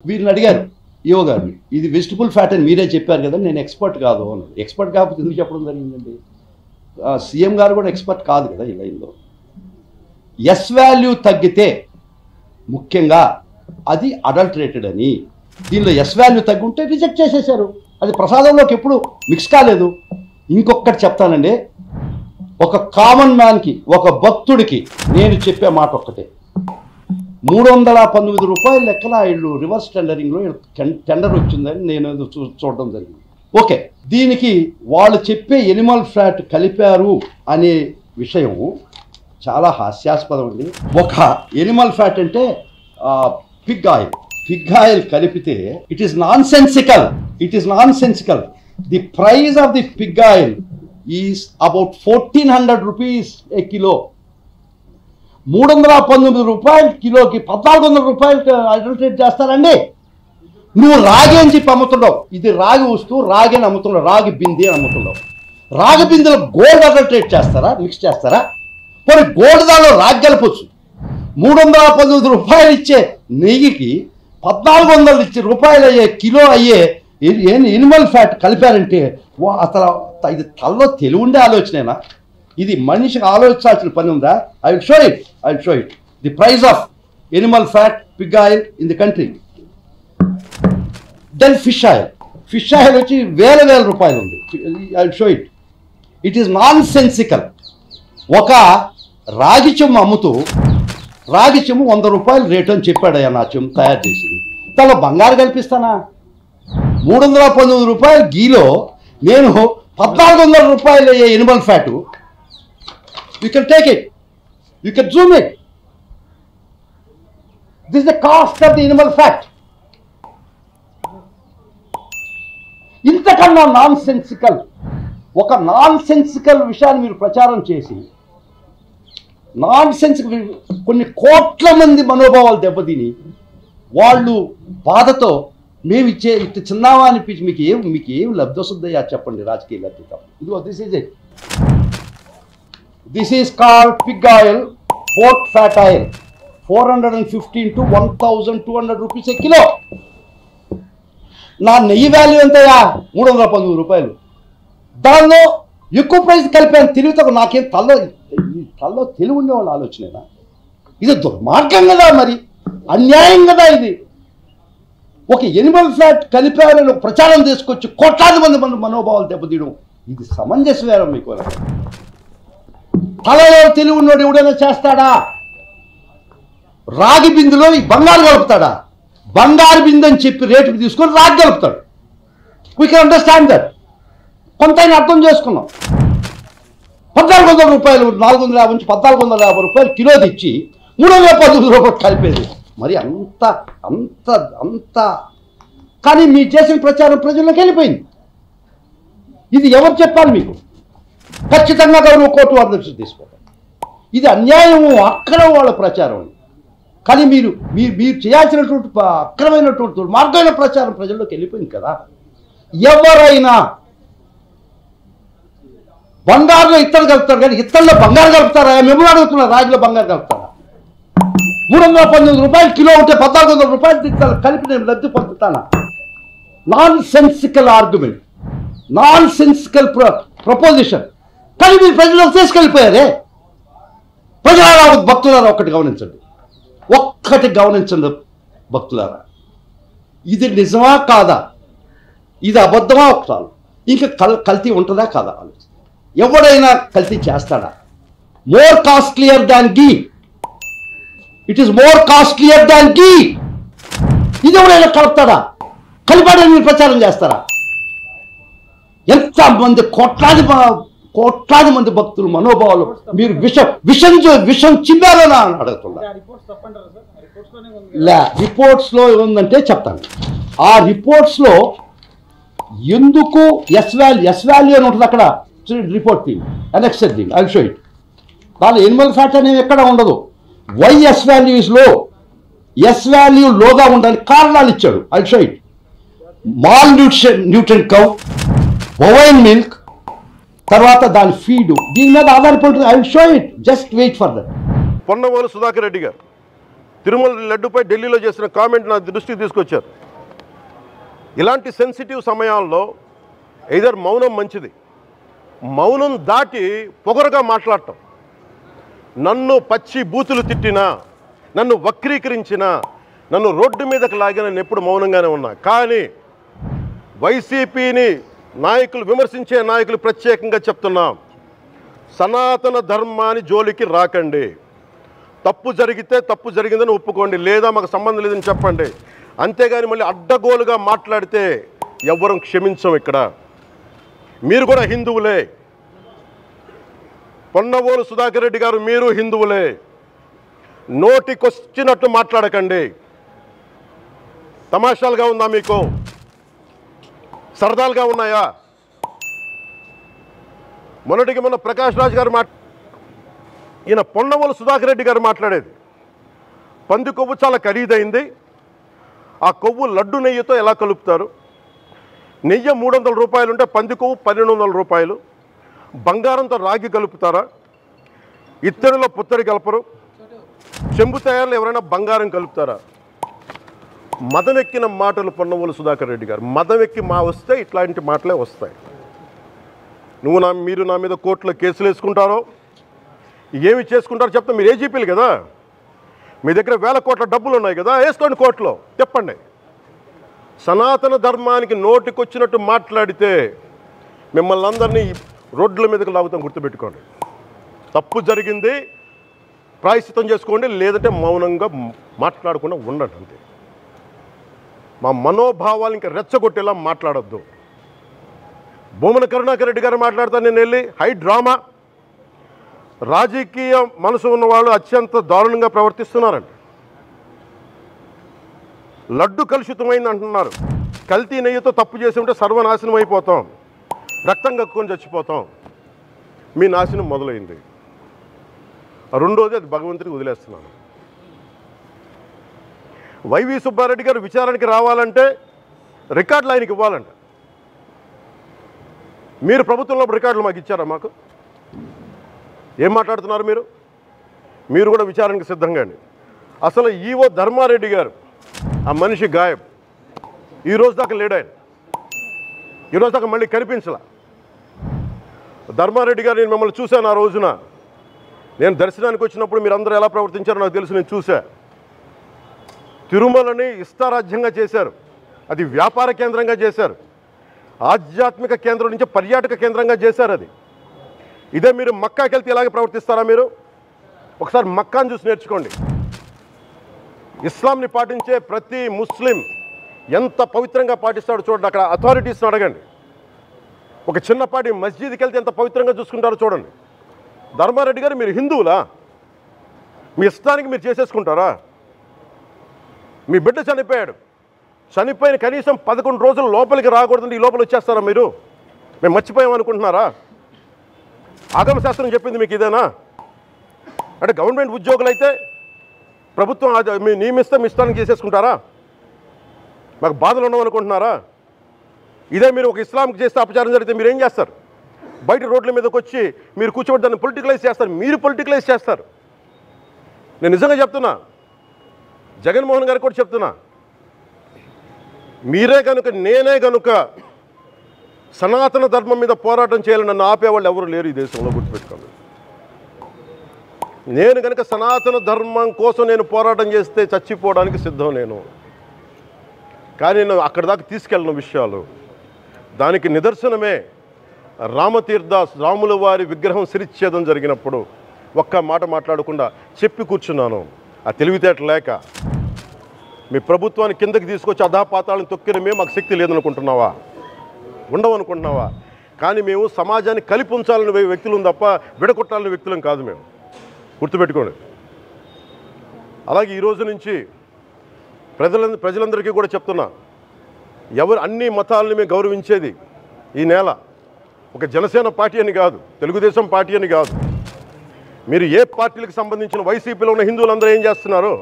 వీరిని అడిగారు ఈఓ గారిని, ఇది వెజిటబుల్ ఫ్యాట్ అని మీరే చెప్పారు కదా, నేను ఎక్స్పర్ట్ కాదు అన్నాడు. ఎక్స్పర్ట్ కాకపోతే ఎందుకు చెప్పడం జరిగిందండి? సీఎం గారు కూడా ఎక్స్పర్ట్ కాదు కదా ఈ లైన్లో. ఎస్ వాల్యూ తగ్గితే ముఖ్యంగా అది అడల్టరేటెడ్ అని, దీనిలో ఎస్ వాల్యూ తగ్గుంటే రిజెక్ట్ చేసేశారు. అది ప్రసాదంలోకి ఎప్పుడు మిక్స్ కాలేదు. ఇంకొకటి చెప్తానండి, ఒక కామన్ మ్యాన్కి, ఒక భక్తుడికి నేను చెప్పే మాట ఒక్కటే, 319 రూపాయల లెక్కన వీళ్ళు రివర్స్ టెండరింగ్లో టెండర్ వచ్చిందని నేను చూడడం జరిగింది. ఓకే, దీనికి వాళ్ళు చెప్పే ఎనిమల్ ఫ్యాట్ కలిపారు అనే విషయం చాలా హాస్యాస్పదం అండి. ఒక ఎనిమల్ ఫ్యాట్ అంటే పిగ్ ఆయిల్ కలిపితే it is non sensical. The price of the Pig oil is about 1400 rupees A kilo. 319 రూపాయలు కిలోకి 1400 రూపాయలు అడల్టరేట్ చేస్తారండి. నువ్వు రాగి అని చెప్పి అమ్ముతున్నావు, ఇది రాగి వస్తువు, రాగి అని అమ్ముతున్నావు, రాగి బింది అని అమ్ముతున్నావు. రాగి బిందెలో గోల్డ్ అడల్టరేట్ చేస్తారా, మిక్స్ చేస్తారా? మరి గోల్డ్ దానిలో రాగి కలపచ్చు. 319 రూపాయలు ఇచ్చే నెయ్యికి 1400 రూపాయలు అయ్యే కిలో అయ్యే ఎనిమల్ ఫ్యాట్ కలిపారంటే అసలు ఇది తల్లో తెలివి ఉండే ఆలోచనేనా? ఇది మనిషికి ఆలోచించాల్సిన పని ఉందా? I will show it the price of animal fat pig oil in the country. Then fish oil వచ్చి వేల రూపాయలు ఉంది. I will show it is nonsensical. ఒక రాగి చెమ్ము అమ్ముతూ రాగి చెమ్ము 100 రూపాయలు రేటు అని చెప్పాడయ్యా నా చెమ్ము తయారు చేసింది. దానిలో బంగారు కల్పిస్తానా? 319 రూపాయల గీలో నేను 1400 రూపాయలు అయ్యే Animal fat. You can take it. You can zoom it. This is the cost of the animal fat. ఇంతకన్నా ఒక నాన్ సెన్సికల్ విషయాన్ని మీరు ప్రచారం చేసి కొన్ని కోట్ల మంది మనోభావాలు దెబ్బతిని వాళ్ళు బాధతో మేము ఇట్లా చిన్నావా అనిపించి మీకు ఏం లబ్ధి వస్తుందయ్యా చెప్పండి, రాజకీయ లబ్ధి తప్ప. ఇదిగో this is called Pig oil, pork fat oil, 415 to 1200 rupees A kilo. నా నెయ్యి వాల్యూ ఎంతయా? 319 రూపాయలు. దానిలో ఎక్కువ ప్రైస్ కలిపాను. తెలివితో నాకేం తల్లో తెలివి ఉండేవాళ్ళు ఆలోచనేనా? ఇది దుర్మార్గం కదా, మరి అన్యాయం కదా ఇది. ఒక ఎనిమల్ ఫ్యాట్ కలిపారని ప్రచారం తీసుకొచ్చి కోట్లాది మంది మనోభావాలు దెబ్బతీయడం ఇది సమంజసమేనా మీకు? తలలో తెలివి ఉన్నోడు ఎవడైనా చేస్తాడా? రాగి బిందులో ఈ బంగారు కలుపుతాడా? బంగారు బిందు అని చెప్పి రేటుకి తీసుకొని రాగి కలుపుతాడు. We can understand that. కొంత అర్థం చేసుకున్నాం. 1400 రూపాయలు, 450 నుంచి 1450 రూపాయలు కిలో తెచ్చి 319 రూపాయలు కలిపేది మరి అంత కానీ మీరు చేసిన ప్రచారం ప్రజల్లోకి వెళ్ళిపోయింది. ఇది ఎవరు చెప్పాలి మీకు? ఖచ్చితంగా గౌరవ కోర్టు అధ్యక్షత తీసుకోవాలి. ఇది అన్యాయము, అక్రమం వాళ్ళ ప్రచారం. కానీ మీరు చేయాల్సినటువంటి అక్రమైనటువంటి మార్గమైన ప్రచారం ప్రజల్లోకి వెళ్ళిపోయింది కదా. ఎవరైనా బంగారులో ఇత్తలు కలుపుతారు కానీ ఇత్తల్లో బంగారు కలుపుతారా? మిమ్మల్ని అడుగుతున్నారు. రాగిలో బంగారు కలుపుతారా? 319 రూపాయలు కిలో ఉంటే 1400 రూపాయలు కలిపి నేను లబ్ధి పొందుతానా? Nonsensical argument, nonsensical proposition. కానీ మీరు ప్రజలకు తీసుకెళ్ళిపోయారే. ప్రజలారా, భక్తులారా, ఒక్కటి గమనించండి భక్తులారా, ఇది నిజమా కాదా, ఇది అబద్ధమా ఒకసారి, ఇంకా కల్తీ ఉంటుందా కాదా ఆలోచన. ఎవడైనా కల్తీ చేస్తాడా? More costlier than ghee. It is more costlier than ghee. ఇది ఎవడైనా కలుపుతాడా? కలిపాడని మీరు ప్రచారం చేస్తారా? ఎంతమంది కోట్లాది మంది భక్తులు మనోభావాలు మీరు విషం చిమ్మారని అడుగుతున్నా. రిపోర్ట్స్లో ఏముందంటే చెప్తాను. ఆ రిపోర్ట్స్లో ఎందుకు ఎస్ వాల్యూ అని ఉంటుంది అక్కడ. Report thing annexed thing I will show it. దాని ఎనిమల్ ఫ్యాట్ అనేవి ఎక్కడ ఉండదు. Why S value is low, S value లోగా ఉండడానికి కారణాలు ఇచ్చాడు. I will show it. Malnutrient cow, bovine milk, తర్వాత దాని ఫీడ్, దీని మీద ఆధారపడుతుంది. I will show it. Just wait for that. Ponnavolu Sudhakar Reddy గారు తిరుమల లడ్డుపై ఢిల్లీలో చేసిన కామెంట్ నా దృష్టికి తీసుకొచ్చారు. ఇలాంటి సెన్సిటివ్ సమయాల్లో ఎయిదర్ మౌనం మంచిది, మౌనం దాటి పొగరుగా మాట్లాడటం, నన్ను పచ్చి బూతులు తిట్టినా, నన్ను వక్రీకరించినా, నన్ను రోడ్డు మీదకి లాగిన నేను ఎప్పుడు మౌనంగానే ఉన్నా. కానీ వైసీపీని నాయకులు విమర్శించే నాయకులు ప్రత్యేకంగా చెప్తున్నాం, సనాతన ధర్మాన్ని జోలికి రాకండి. తప్పు జరిగితే తప్పు జరిగిందని ఒప్పుకోండి, లేదా మాకు సంబంధం లేదని చెప్పండి. అంతేగాని మళ్ళీ అడ్డగోలుగా మాట్లాడితే ఎవ్వరం క్షమించం. ఇక్కడ మీరు కూడా హిందువులే, పొన్నవోలు సుధాకర్ రెడ్డి గారు మీరు హిందువులే. నోటికొచ్చినట్టు మాట్లాడకండి. తమాషాలుగా ఉందా మీకు? సరదాలుగా ఉన్నాయా? మొన్నటికి మొన్న ప్రకాష్ రాజ్ గారు ఈయన పొన్నవోలు సుధాకర్ రెడ్డి గారు మాట్లాడేది, పంది కొవ్వు చాలా ఖరీదైంది, ఆ కొవ్వు లడ్డు నెయ్యితో ఎలా కలుపుతారు, నెయ్యి 300 రూపాయలు ఉంటే పంది కొవ్వు 1200 రూపాయలు, బంగారంతో రాగి కలుపుతారా, ఇత్తడిలో పుత్తడి కలపరు, చెంబు తయారులో ఎవరైనా బంగారం కలుపుతారా? మదమెక్కిన మాటలు పొన్నవోలు సుధాకర్ రెడ్డి గారు. మదమెక్కి వస్తే ఇట్లాంటి మాటలే వస్తాయి. మీరు నా మీద కోర్టులో కేసులు వేసుకుంటారో ఏమి చేసుకుంటారో చెప్తా. మీరు ఏజీపీలు కదా, మీ దగ్గర వేల కోట్ల డబ్బులు ఉన్నాయి కదా, వేసుకోండి కోర్టులో, చెప్పండి. సనాతన ధర్మానికి నోటికొచ్చినట్టు మాట్లాడితే మిమ్మల్ని అందరినీ రోడ్ల మీదకి లాగుతాం, గుర్తుపెట్టుకోండి. తప్పు జరిగింది, ప్రాయశ్చిత్తం చేసుకోండి, లేదంటే మౌనంగా మాట్లాడకుండా ఉండండి అంతే. మా మనోభావాలు ఇంకా రెచ్చగొట్టేలా మాట్లాడొద్దు. భూమన కరుణాకర్ రెడ్డి గారు మాట్లాడతాను నేను వెళ్ళి, హై డ్రామా, రాజకీయ మనసు ఉన్న వాళ్ళు అత్యంత దారుణంగా ప్రవర్తిస్తున్నారండి. లడ్డు కలుషితమైంది అంటున్నారు, కల్తీ నెయ్యితో తప్పు చేసి ఉంటే సర్వనాశనం అయిపోతాం, రక్తం కక్కుని చచ్చిపోతాం. మీ నాశనం మొదలైంది. రెండోది అది భగవంతుడికి వదిలేస్తున్నాను. వైవి సుబ్బారెడ్డి గారు విచారణకి రావాలంటే రికార్డులు ఆయనకి ఇవ్వాలంట. మీరు ప్రభుత్వంలో రికార్డులు మాకు ఇచ్చారా? మాకు ఏం మాట్లాడుతున్నారు మీరు? మీరు కూడా విచారణకు సిద్ధంగా అండి. అసలు ఈవో ధర్మారెడ్డి గారు, ఆ మనిషి గాయబ్, ఈరోజు దాకా లేడు ఆయన, ఈరోజు దాకా మళ్ళీ కనిపించలా. ధర్మారెడ్డి గారు, నేను మిమ్మల్ని చూశాను ఆ రోజున, నేను దర్శనానికి వచ్చినప్పుడు మీరు అందరూ ఎలా ప్రవర్తించారో నాకు తెలుసు, నేను చూసా. తిరుమలని ఇష్టారాజ్యంగా చేశారు, అది వ్యాపార కేంద్రంగా చేశారు, ఆధ్యాత్మిక కేంద్రం నుంచి పర్యాటక కేంద్రంగా చేశారు అది. ఇదే మీరు మక్కాకి వెళ్తే ఇలాగే ప్రవర్తిస్తారా? మీరు ఒకసారి మక్కాను చూసి నేర్చుకోండి. ఇస్లాంని పాటించే ప్రతి ముస్లిం ఎంత పవిత్రంగా పాటిస్తాడో చూడండి. అక్కడ అథారిటీస్ని అడగండి. ఒక చిన్నపాటి మస్జిద్కి వెళ్తే ఎంత పవిత్రంగా చూసుకుంటారో చూడండి. ధర్మారెడ్డి గారు, మీరు హిందువులా? మీ ఇష్టానికి మీరు చేసేసుకుంటారా? మీ బిడ్డ చనిపోయాడు, చనిపోయిన కనీసం 11 రోజులు లోపలికి రాకూడదండి, ఈ లోపల వచ్చేస్తారా మీరు? మేము మర్చిపోయామనుకుంటున్నారా? ఆగమశాస్త్రం చెప్పింది మీకు ఇదేనా? అంటే గవర్నమెంట్ ఉద్యోగులు అయితే ప్రభుత్వం మీ నియమిస్తే మీ ఇష్టానికి చేసేసుకుంటారా? మాకు బాధలు ఉండవనుకుంటున్నారా? ఇదే మీరు ఒక ఇస్లాంకి చేస్తే అపచారం జరిగితే మీరు ఏం చేస్తారు? బయట రోడ్ల మీదకి వచ్చి మీరు కూర్చోబెట్టి దాన్ని పొలిటికలైజ్ చేస్తారు. మీరు పొలిటికలైజ్ చేస్తారు. నేను నిజంగా చెప్తున్నా, జగన్మోహన్ గారికి కూడా చెప్తున్నా, మీరే కనుక, నేనే కనుక సనాతన ధర్మం మీద పోరాటం చేయాలని నన్ను ఆపేవాళ్ళు ఎవరు లేరు ఈ దేశంలో, గుర్తుపెట్టుకోండి. నేను కనుక సనాతన ధర్మం కోసం నేను పోరాటం చేస్తే చచ్చిపోవడానికి సిద్ధం నేను. కానీ నేను అక్కడి దాకా తీసుకెళ్ళిన విషయాలు, దానికి నిదర్శనమే రాముల వారి విగ్రహం శిరిచ్ఛేదం జరిగినప్పుడు ఒక్క మాట మాట్లాడకుండా చెప్పి కూర్చున్నాను. ఆ తెలివితేట లేక మీ ప్రభుత్వాన్ని కిందకి తీసుకొచ్చి అధాపాతాలను తొక్కిన మేము మాకు శక్తి లేదనుకుంటున్నావా? ఉండవనుకుంటున్నావా? కానీ మేము సమాజాన్ని కలిపి ఉంచాలని వ్యక్తులం తప్ప విడగొట్టాలని వ్యక్తులం కాదు మేము, గుర్తుపెట్టుకోండి. అలాగే ఈరోజు నుంచి ప్రజలందరికీ కూడా చెప్తున్నా, అన్ని మతాలని మేము గౌరవించేది ఈ నేల. ఒక జనసేన పార్టీ అని కాదు, తెలుగుదేశం పార్టీ అని కాదు. మీరు ఏ పార్టీలకు సంబంధించిన వైసీపీలో ఉన్న హిందువులందరూ ఏం చేస్తున్నారు?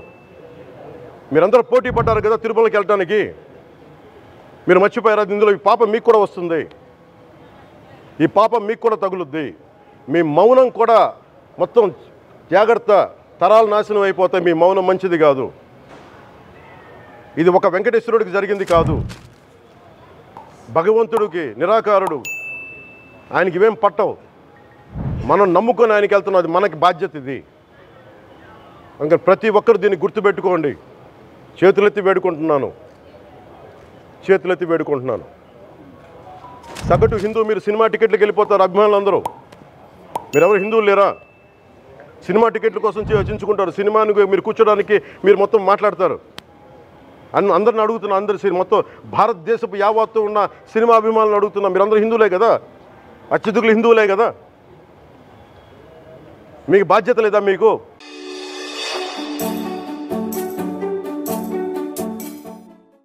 మీరందరూ పోటీ పడ్డారు కదా తిరుమలకి వెళ్ళడానికి, మీరు మర్చిపోయారు. ఇందులో ఈ పాపం మీకు కూడా వస్తుంది, ఈ పాపం మీకు కూడా తగులుద్ది. మీ మౌనం కూడా మొత్తం జాగ్రత్త తరాలు నాశనం అయిపోతాయి. మీ మౌనం మంచిది కాదు. ఇది ఒక వెంకటేశ్వరుడికి జరిగింది కాదు. భగవంతుడికి, నిరాకారుడు, ఆయనకి ఇవేం పట్టవు. మనం నమ్ముకొని ఆయనకి వెళ్తున్నాం. అది మనకి బాధ్యత. ఇది ఇంకా ప్రతి ఒక్కరు దీన్ని గుర్తుపెట్టుకోండి. చేతులెత్తి వేడుకుంటున్నాను. సగటు హిందూ మీరు సినిమా టికెట్లకు వెళ్ళిపోతారు. అభిమానులు అందరూ మీరెవరు హిందువులు లేరా? సినిమా టికెట్ల కోసం చించుకుంటారు. సినిమాని మీరు కూర్చోడానికి మీరు మొత్తం మాట్లాడతారు. అందరిని అడుగుతున్నా, మొత్తం భారతదేశపు యావత్తు ఉన్న సినిమా అభిమానులను అడుగుతున్నా. మీరందరూ హిందువులే కదా, అత్యధికులు హిందువులే కదా. మీకు బాధ్యత లేదా? మీకు